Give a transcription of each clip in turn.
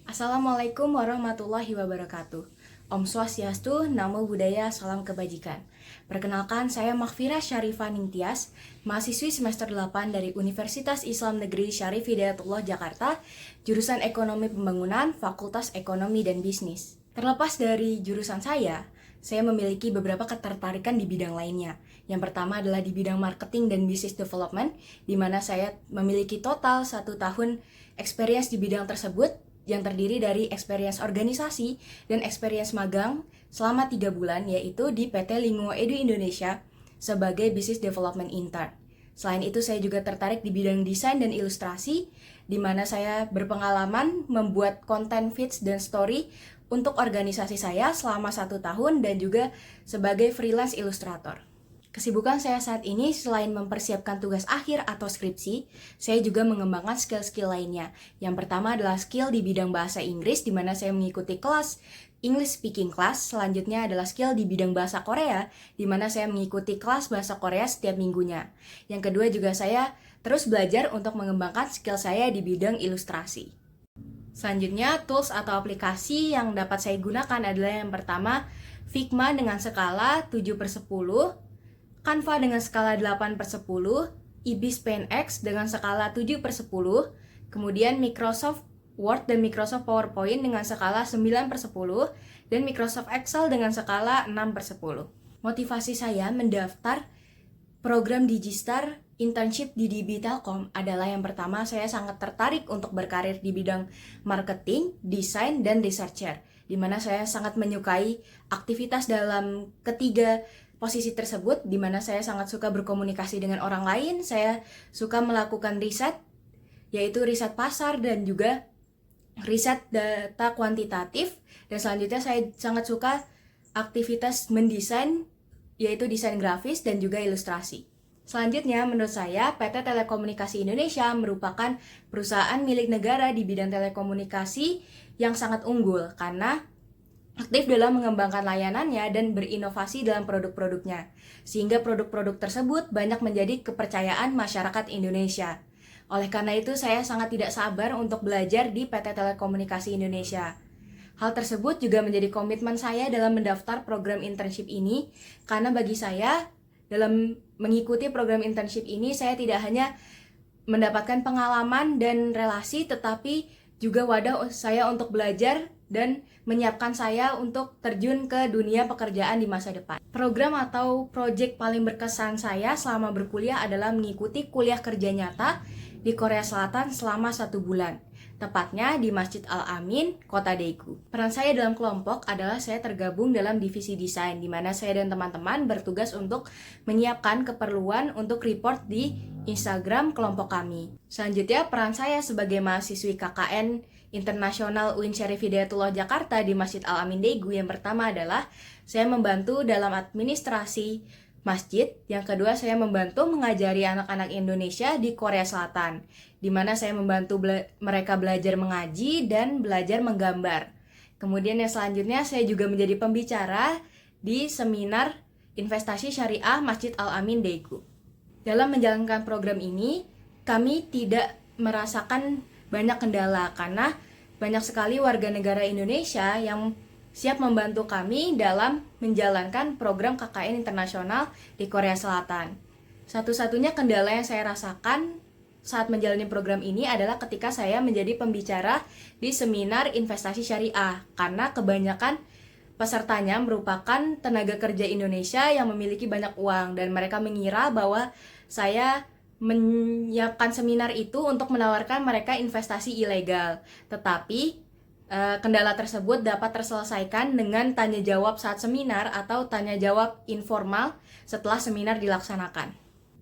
Assalamualaikum warahmatullahi wabarakatuh. Om Swastiastu, Namo Buddhaya, Salam Kebajikan. Perkenalkan, saya Maghfirah Syarifah Ningtyas, mahasiswi semester 8 dari Universitas Islam Negeri Syarif Hidayatullah Jakarta, jurusan Ekonomi Pembangunan, Fakultas Ekonomi dan Bisnis. Terlepas dari jurusan saya memiliki beberapa ketertarikan di bidang lainnya. Yang pertama adalah di bidang marketing dan business development, di mana saya memiliki total 1 tahun experience di bidang tersebut, yang terdiri dari experience organisasi dan experience magang selama 3 bulan, yaitu di PT Linguo Edu Indonesia sebagai Business Development Intern. Selain itu, saya juga tertarik di bidang desain dan ilustrasi, di mana saya berpengalaman membuat konten feeds dan story untuk organisasi saya selama 1 tahun dan juga sebagai freelance ilustrator. Kesibukan saya saat ini selain mempersiapkan tugas akhir atau skripsi, saya juga mengembangkan skill-skill lainnya. Yang pertama adalah skill di bidang bahasa Inggris, di mana saya mengikuti kelas English Speaking Class. Selanjutnya adalah skill di bidang bahasa Korea, di mana saya mengikuti kelas bahasa Korea setiap minggunya. Yang kedua juga saya terus belajar untuk mengembangkan skill saya di bidang ilustrasi. Selanjutnya, tools atau aplikasi yang dapat saya gunakan adalah yang pertama, Figma dengan skala 7/10, Canva dengan skala 8/10, Ibis Paint X dengan skala 7/10, kemudian Microsoft Word dan Microsoft PowerPoint dengan skala 9/10, dan Microsoft Excel dengan skala 6/10. Motivasi saya mendaftar program Digistar internship di DB Telkom adalah yang pertama, saya sangat tertarik untuk berkarir di bidang marketing, desain, dan researcher, di mana saya sangat menyukai aktivitas dalam ketiga posisi tersebut, di mana saya sangat suka berkomunikasi dengan orang lain, saya suka melakukan riset, yaitu riset pasar dan juga riset data kuantitatif, dan selanjutnya saya sangat suka aktivitas mendesain, yaitu desain grafis dan juga ilustrasi. Selanjutnya, menurut saya, PT Telekomunikasi Indonesia merupakan perusahaan milik negara di bidang telekomunikasi yang sangat unggul, karena aktif dalam mengembangkan layanannya dan berinovasi dalam produk-produknya, sehingga produk-produk tersebut banyak menjadi kepercayaan masyarakat Indonesia. Oleh karena itu, saya sangat tidak sabar untuk belajar di PT Telekomunikasi Indonesia. Hal tersebut juga menjadi komitmen saya dalam mendaftar program internship ini, karena bagi saya, dalam mengikuti program internship ini, saya tidak hanya mendapatkan pengalaman dan relasi, tetapi juga wadah saya untuk belajar dan menyiapkan saya untuk terjun ke dunia pekerjaan di masa depan. Program atau proyek paling berkesan saya selama berkuliah adalah mengikuti kuliah kerja nyata di Korea Selatan selama 1 bulan, tepatnya di Masjid Al-Amin, Kota Daegu. Peran saya dalam kelompok adalah saya tergabung dalam divisi desain, di mana saya dan teman-teman bertugas untuk menyiapkan keperluan untuk report di Instagram kelompok kami. Selanjutnya, peran saya sebagai mahasiswi KKN Internasional UIN Syarif Hidayatullah Jakarta di Masjid Al-Amin Daegu, yang pertama adalah saya membantu dalam administrasi masjid, yang kedua saya membantu mengajari anak-anak Indonesia di Korea Selatan, di mana saya membantu mereka belajar mengaji dan belajar menggambar. Kemudian yang selanjutnya saya juga menjadi pembicara di seminar investasi syariah Masjid Al-Amin Daegu. Dalam menjalankan program ini, kami tidak merasakan banyak kendala karena banyak sekali warga negara Indonesia yang siap membantu kami dalam menjalankan program KKN internasional di Korea Selatan. Satu-satunya kendala yang saya rasakan saat menjalani program ini adalah ketika saya menjadi pembicara di seminar investasi syariah, karena kebanyakan pesertanya merupakan tenaga kerja Indonesia yang memiliki banyak uang, dan mereka mengira bahwa saya menyiapkan seminar itu untuk menawarkan mereka investasi ilegal. Tetapi kendala tersebut dapat terselesaikan dengan tanya jawab saat seminar atau tanya jawab informal setelah seminar dilaksanakan.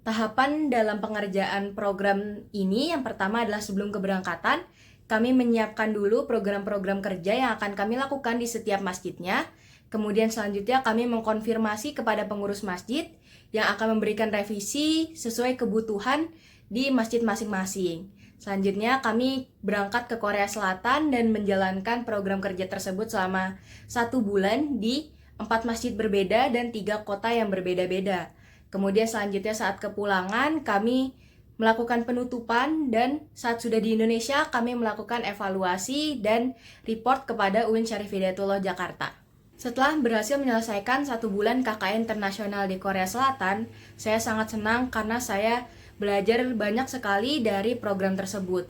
Tahapan dalam pengerjaan program ini yang pertama adalah sebelum keberangkatan, kami menyiapkan dulu program-program kerja yang akan kami lakukan di setiap masjidnya. Kemudian selanjutnya kami mengkonfirmasi kepada pengurus masjid yang akan memberikan revisi sesuai kebutuhan di masjid masing-masing. Selanjutnya kami berangkat ke Korea Selatan dan menjalankan program kerja tersebut selama 1 bulan di 4 masjid berbeda dan 3 kota yang berbeda-beda. Kemudian selanjutnya saat kepulangan kami melakukan penutupan, dan saat sudah di Indonesia kami melakukan evaluasi dan report kepada UIN Syarif Hidayatullah Jakarta. Setelah berhasil menyelesaikan 1 bulan KKN internasional di Korea Selatan, saya sangat senang karena saya belajar banyak sekali dari program tersebut.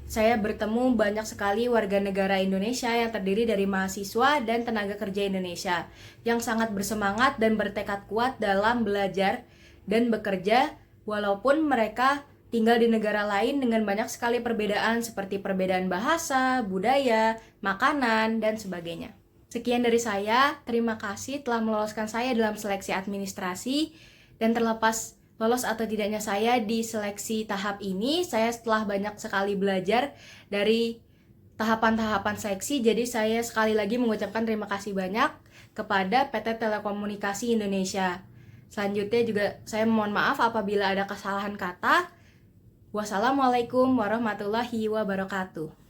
Saya bertemu banyak sekali warga negara Indonesia yang terdiri dari mahasiswa dan tenaga kerja Indonesia yang sangat bersemangat dan bertekad kuat dalam belajar dan bekerja walaupun mereka tinggal di negara lain dengan banyak sekali perbedaan seperti perbedaan bahasa, budaya, makanan, dan sebagainya. Sekian dari saya, terima kasih telah meloloskan saya dalam seleksi administrasi, dan terlepas lolos atau tidaknya saya di seleksi tahap ini, saya setelah banyak sekali belajar dari tahapan-tahapan seleksi, jadi saya sekali lagi mengucapkan terima kasih banyak kepada PT Telekomunikasi Indonesia. Selanjutnya juga saya mohon maaf apabila ada kesalahan kata. Wassalamualaikum warahmatullahi wabarakatuh.